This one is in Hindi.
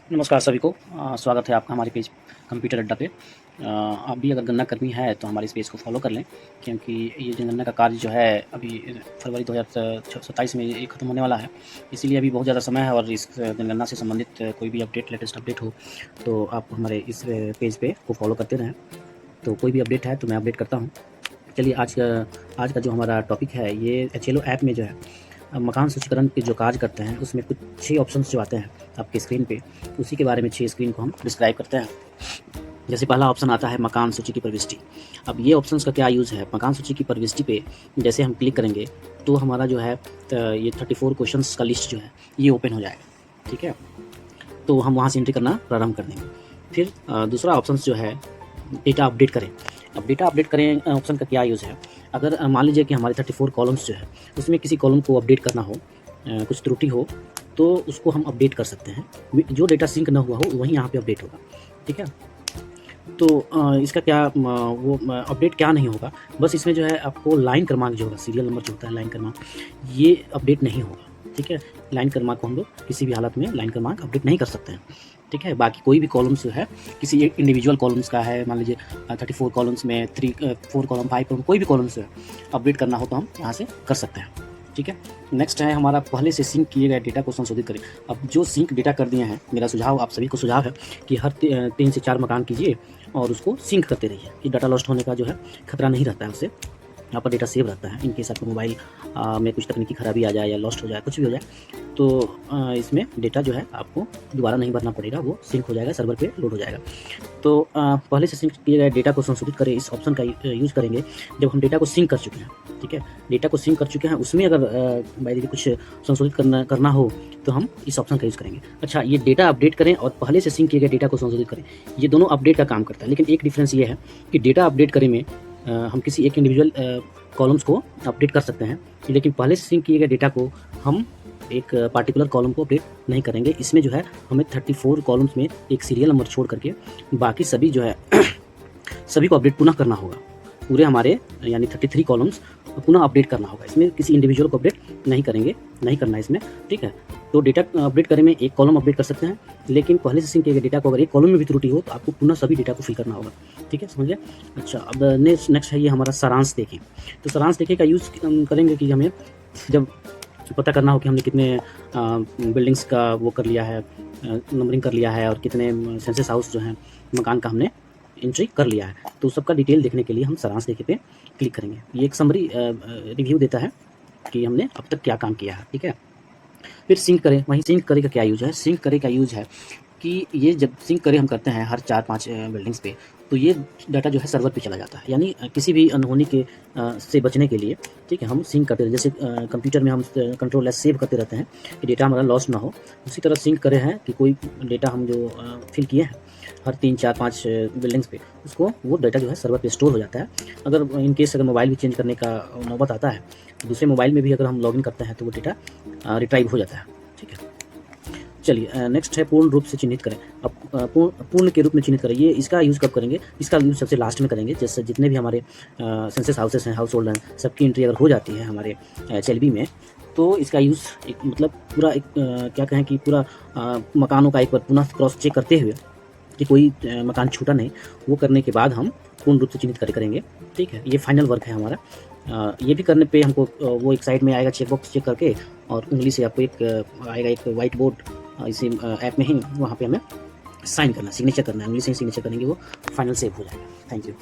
नमस्कार सभी को। स्वागत है आपका हमारे पेज कंप्यूटर अड्डा पे। आप भी अगर गन्ना कर्मी है तो हमारे इस पेज को फॉलो कर लें, क्योंकि ये जनगणना का कार्य जो है अभी फरवरी 2027 में ये ख़त्म होने वाला है। इसीलिए अभी बहुत ज़्यादा समय है और इस जनगणना से संबंधित कोई भी अपडेट, लेटेस्ट अपडेट हो तो आप हमारे इस पेज पे को फॉलो करते रहें। तो कोई भी अपडेट है तो मैं अपडेट करता हूँ। चलिए आज का जो हमारा टॉपिक है, ये एचएलओ ऐप में जो है मकान सूचीकरण के जो कार्य करते हैं उसमें कुछ 6 ऑप्शंस जो आते हैं आपके स्क्रीन पे, उसी के बारे में 6 स्क्रीन को हम डिस्क्राइब करते हैं। जैसे पहला ऑप्शन आता है मकान सूची की प्रविष्टि। अब ये ऑप्शंस का क्या यूज़ है, मकान सूची की प्रविष्टि पे जैसे हम क्लिक करेंगे तो हमारा जो है ये 34 क्वेश्चंस का लिस्ट जो है ये ओपन हो जाएगा। ठीक है, तो हम वहाँ से एंट्री करना प्रारंभ कर देंगे। फिर दूसरा ऑप्शन जो है डेटा अपडेट करें। अब डेटा अपडेट करें ऑप्शन का क्या यूज़ है, अगर मान लीजिए कि हमारे 34 कॉलम्स जो है उसमें किसी कॉलम को अपडेट करना हो, कुछ त्रुटि हो, तो उसको हम अपडेट कर सकते हैं। जो डेटा सिंक ना हुआ हो वही यहाँ पे अपडेट होगा। ठीक है, तो इसका क्या वो अपडेट क्या नहीं होगा, बस इसमें जो है आपको लाइन क्रमांक जो होगा, सीरियल नंबर जो होता है, लाइन क्रमांक, ये अपडेट नहीं होगा। ठीक है, लाइन क्रमांक को हम लोग किसी भी हालत में लाइन क्रमांक अपडेट नहीं कर सकते हैं। ठीक है, बाकी कोई भी कॉलम्स जो है किसी एक इंडिविजुअल कॉलम्स का है, मान लीजिए 34 कॉलम्स में 4 कॉलम 5 कॉलम कोई भी कॉलम्स है अपडेट करना हो तो हम यहाँ से कर सकते हैं। ठीक है, नेक्स्ट है हमारा पहले से सिंक किए गए डेटा को संशोधित करें। अब जो सिंक डेटा कर दिए हैं, मेरा सुझाव आप सभी को सुझाव है कि हर 3 से 4 मकान कीजिए और उसको सिंक करते रहिए कि डाटा लॉस्ट होने का जो है खतरा नहीं रहता है, उससे यहाँ पर डेटा सेव रहता है। इन केस आपके मोबाइल में कुछ तकनीकी खराबी आ जाए या लॉस्ट हो जाए, कुछ भी हो जाए, तो इसमें डेटा जो है आपको दोबारा नहीं भरना पड़ेगा, वो सिंक हो जाएगा, सर्वर पे लोड हो जाएगा। तो पहले से सिंक किए गए डेटा को संशोधित करें, इस ऑप्शन का यूज़ करेंगे जब हम डेटा को सिंक कर चुके हैं। ठीक है, डेटा को सिंक कर चुके हैं, उसमें अगर बाय द वे कुछ संशोधित करना हो तो हम इस ऑप्शन का यूज़ करेंगे। अच्छा, ये डेटा अपडेट करें और पहले से सिंक किए गए डेटा को संशोधित करें, ये दोनों अपडेट का काम करता है। लेकिन एक डिफरेंस ये है कि डेटा अपडेट करें में हम किसी एक इंडिविजुअल कॉलम्स को अपडेट कर सकते हैं, लेकिन पहले से सिंक किए गए डेटा को हम एक पार्टिकुलर कॉलम को अपडेट नहीं करेंगे। इसमें जो है हमें 34 कॉलम्स में एक सीरियल नंबर छोड़ करके बाकी सभी जो है सभी को अपडेट पुनः करना होगा। पूरे हमारे यानी 33 कॉलम्स पुनः अपडेट करना होगा। इसमें किसी इंडिविजुअल को अपडेट नहीं करना है इसमें। ठीक है, तो डेटा अपडेट करने में एक कॉलम अपडेट कर सकते हैं, लेकिन पहले से सिंक किए गए डेटा को अगर एक कॉलम में भी त्रुटि हो तो आपको पुनः सभी डेटा को फिल करना होगा। ठीक है, समझिए। अच्छा, अब नेक्स्ट है ये हमारा सारांश देखें। तो सारांश देखें का यूज़ करेंगे कि हमें जब पता करना हो कि हमने कितने बिल्डिंग्स का वो कर लिया है, नंबरिंग कर लिया है और कितने सेंसस हाउस जो हैं मकान का हमने एंट्री कर लिया है, तो सबका डिटेल देखने के लिए हम सारांश देखे पे क्लिक करेंगे। ये एक समरी रिव्यू देता है कि हमने अब तक क्या काम किया है। ठीक है, फिर सिंक करें। वहीं सिंक करे का क्या यूज है, सिंक करे का यूज है कि ये जब सिंक करे हम करते हैं हर 4-5 बिल्डिंग्स पे, तो ये डाटा जो है सर्वर पे चला जाता है, यानी किसी भी अनहोनी के से बचने के लिए। ठीक है, हम सिंक करते हैं, जैसे कंप्यूटर में हम कंट्रोल एस सेव करते रहते हैं कि डेटा हमारा लॉस ना हो, उसी तरह सिंक करे हैं कि कोई डेटा हम जो फिल किए हैं हर 3-4-5 बिल्डिंग्स पे, उसको वो डाटा जो है सर्वर पे स्टोर हो जाता है। अगर इन केस अगर मोबाइल भी चेंज करने का नौबत आता है तो दूसरे मोबाइल में भी अगर हम लॉगिन करते हैं तो वो डेटा रिट्राइव हो जाता है। ठीक है, चलिए नेक्स्ट है पूर्ण रूप से चिन्हित करें। अब पूर्ण के रूप में चिन्हित करें, ये इसका यूज़ कब करेंगे, इसका यूज़ सबसे लास्ट में करेंगे। जैसे जितने भी हमारे सेंसस हाउसेस हैं, हाउस होल्ड हैं, सबकी एंट्री अगर हो जाती है हमारे एचएलबी में, तो इसका यूज़ एक मतलब पूरा एक क्या कहें कि पूरा मकानों का एक बार पुनः क्रॉस चेक करते हुए कि कोई मकान छूटा नहीं, वो करने के बाद हम पूर्ण रूप से चिन्हित करेंगे। ठीक है, ये फाइनल वर्क है हमारा। ये भी करने पे हमको वो एक साइड में आएगा चेक बॉक्स चेक करके, और उंगली से आपको एक आएगा एक वाइट बोर्ड इसी ऐप में ही, वहाँ पे हमें साइन करना, सिग्नेचर करना है, उंगली से ही सिग्नेचर करेंगे, वो फाइनल सेव हो जाएगा। Thank you.